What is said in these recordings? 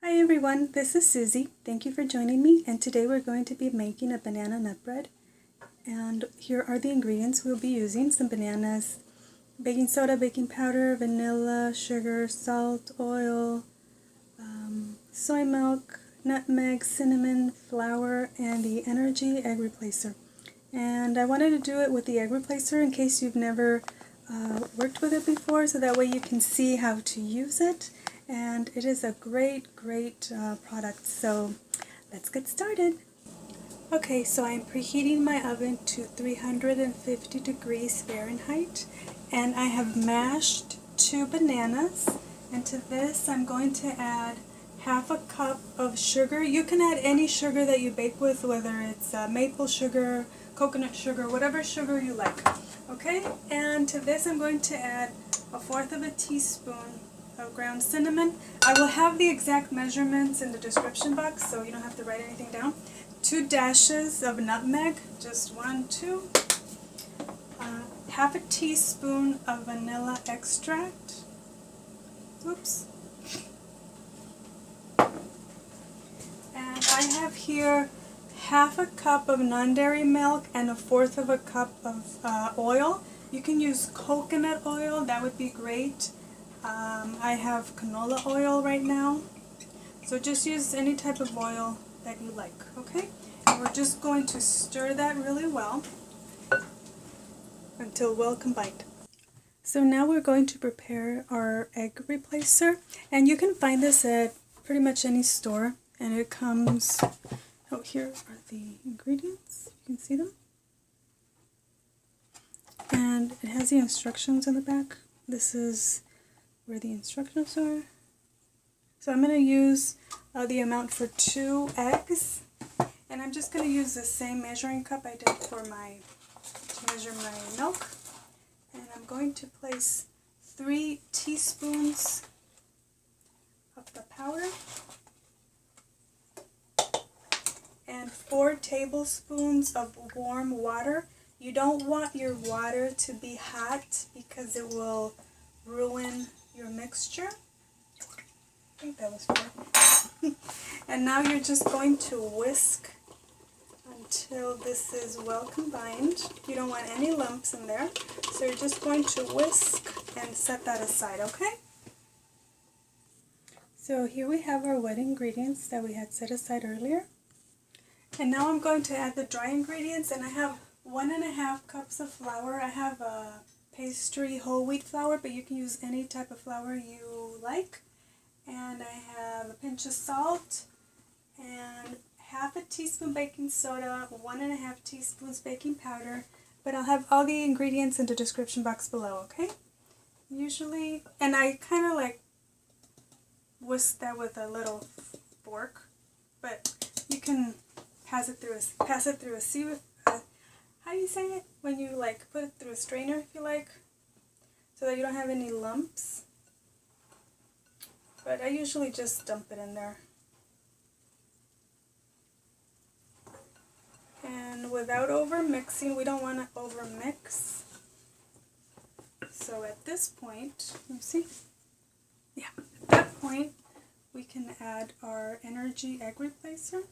Hi everyone, this is Susie. Thank you for joining me, and today we're going to be making a banana nut bread. And here are the ingredients we'll be using: some bananas, baking soda, baking powder, vanilla, sugar, salt, oil, soy milk, nutmeg, cinnamon, flour, and the ENER-G Egg Replacer. And I wanted to do it with the egg replacer in case you've never worked with it before, so that way you can see how to use it. And it is a great product, so let's get started. Okay, so I'm preheating my oven to 350 degrees Fahrenheit, and I have mashed 2 bananas, and to this I'm going to add half a cup of sugar. You can add any sugar that you bake with, whether it's maple sugar, coconut sugar, whatever sugar you like. Okay, and to this I'm going to add 1/4 of a teaspoon of ground cinnamon. I will have the exact measurements in the description box, so you don't have to write anything down. 2 dashes of nutmeg, just 1, 2. Half a teaspoon of vanilla extract. Oops. And I have here half a cup of non-dairy milk and 1/4 of a cup of oil. You can use coconut oil, that would be great. I have canola oil right now, so just use any type of oil that you like, okay? And we're just going to stir that really well until well combined. So now we're going to prepare our egg replacer, and you can find this at pretty much any store, and it comes, oh, here are the ingredients, you can see them, and it has the instructions in the back. This is where the instructions are. So I'm going to use the amount for 2 eggs, and I'm just going to use the same measuring cup I did for to measure my milk, and I'm going to place 3 teaspoons of the powder and 4 tablespoons of warm water. You don't want your water to be hot because it will ruin your mixture. I think that was fair. And now you're just going to whisk until this is well combined. You don't want any lumps in there, so you're just going to whisk and set that aside, okay? So here we have our wet ingredients that we had set aside earlier. And now I'm going to add the dry ingredients, and I have 1.5 cups of flour. I have a pastry whole wheat flour, but you can use any type of flour you like. And I have a pinch of salt and half a teaspoon baking soda, 1.5 teaspoons baking powder, but I'll have all the ingredients in the description box below, okay? Usually, and I kind of like whisk that with a little fork, but you can pass it through a sieve. How do you say it? When you like put it through a strainer, if you like, so that you don't have any lumps. But I usually just dump it in there. And without over mixing, we don't want to over mix. So at this point, let me see. Yeah, at that point, we can add our ENER-G Egg Replacer.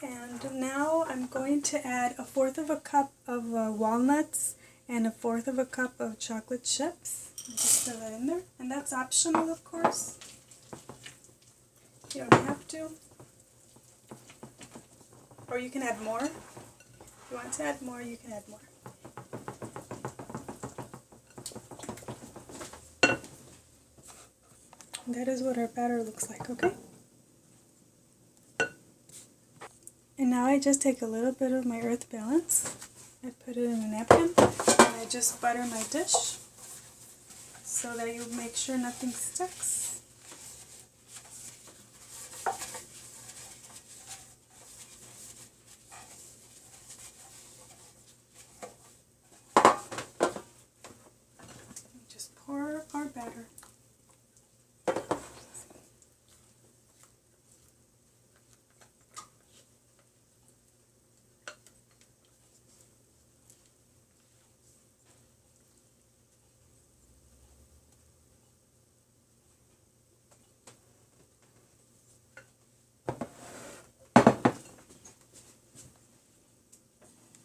And now I'm going to add 1/4 of a cup of walnuts and 1/4 of a cup of chocolate chips. Just throw that in there, and that's optional, of course. You don't have to, or you can add more. If you want to add more, you can add more. And that is what our batter looks like, okay? And now I just take a little bit of my earth balance, I put it in a napkin, and I just butter my dish so that you make sure nothing sticks. Just pour our batter.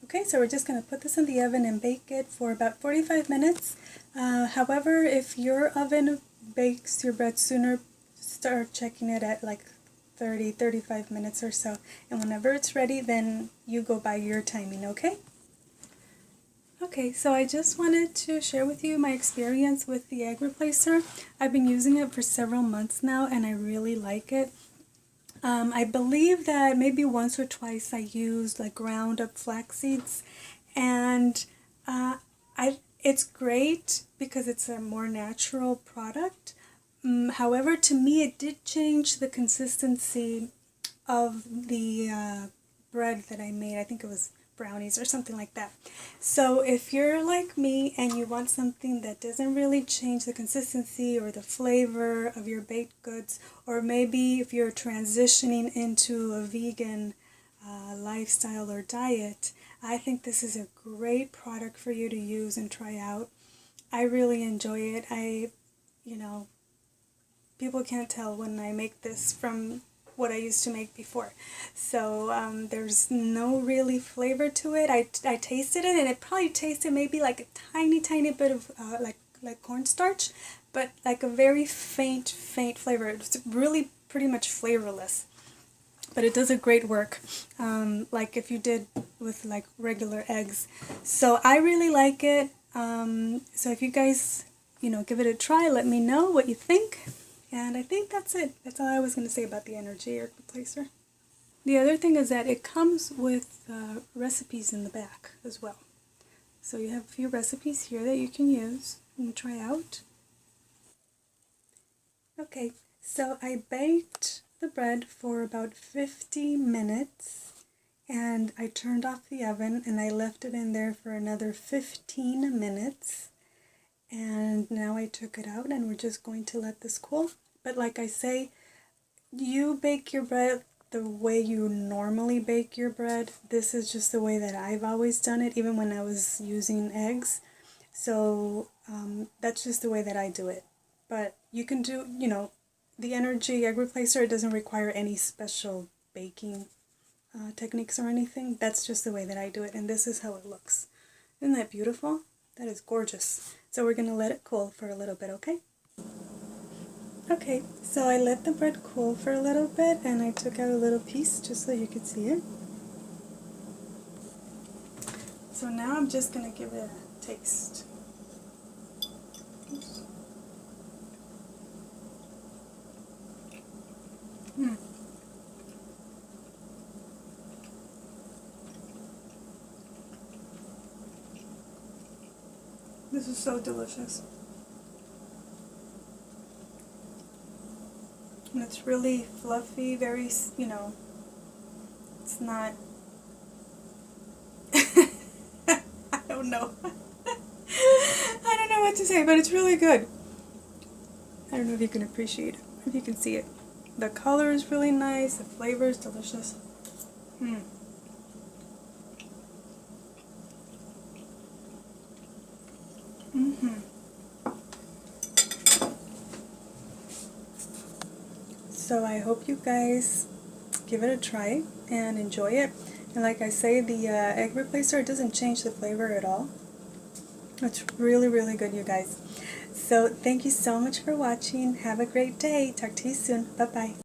Okay, so we're just going to put this in the oven and bake it for about 45 minutes. However, if your oven bakes your bread sooner, start checking it at like 35 minutes or so. And whenever it's ready, then you go by your timing, okay? Okay, so I just wanted to share with you my experience with the egg replacer. I've been using it for several months now and I really like it. I believe that maybe once or twice I used like ground up flax seeds, and it's great because it's a more natural product. However, to me it did change the consistency of the bread that I made. I think it was brownies or something like that. So if you're like me and you want something that doesn't really change the consistency or the flavor of your baked goods, or maybe if you're transitioning into a vegan lifestyle or diet, I think this is a great product for you to use and try out. I really enjoy it. People can't tell when I make this from what I used to make before. So there's no really flavor to it. I tasted it and it probably tasted maybe like a tiny bit of like cornstarch, but like a very faint flavor. It's really pretty much flavorless. But it does a great work, like if you did with like regular eggs. So I really like it. So if you guys, give it a try, let me know what you think. And I think that's it. That's all I was going to say about the ENER-G Egg Replacer. The other thing is that it comes with recipes in the back as well. So you have a few recipes here that you can use and try out. Okay, so I baked the bread for about 50 minutes and I turned off the oven and I left it in there for another 15 minutes. And now I took it out and we're just going to let this cool. But like I say, you bake your bread the way you normally bake your bread. This is just the way that I've always done it, even when I was using eggs. So that's just the way that I do it. But you can do, the ENER-G Egg Replacer, it doesn't require any special baking techniques or anything. That's just the way that I do it, and this is how it looks. Isn't that beautiful? That is gorgeous. So we're going to let it cool for a little bit, okay? Okay, so I let the bread cool for a little bit and I took out a little piece just so you could see it. So now I'm just going to give it a taste. Oops. This is so delicious. And it's really fluffy, very, it's not, I don't know. I don't know what to say, but it's really good. I don't know if you can appreciate it, if you can see it. The color is really nice, the flavor is delicious. So I hope you guys give it a try and enjoy it. And like I say, the egg replacer doesn't change the flavor at all. It's really good, you guys. So thank you so much for watching. Have a great day. Talk to you soon. Bye-bye.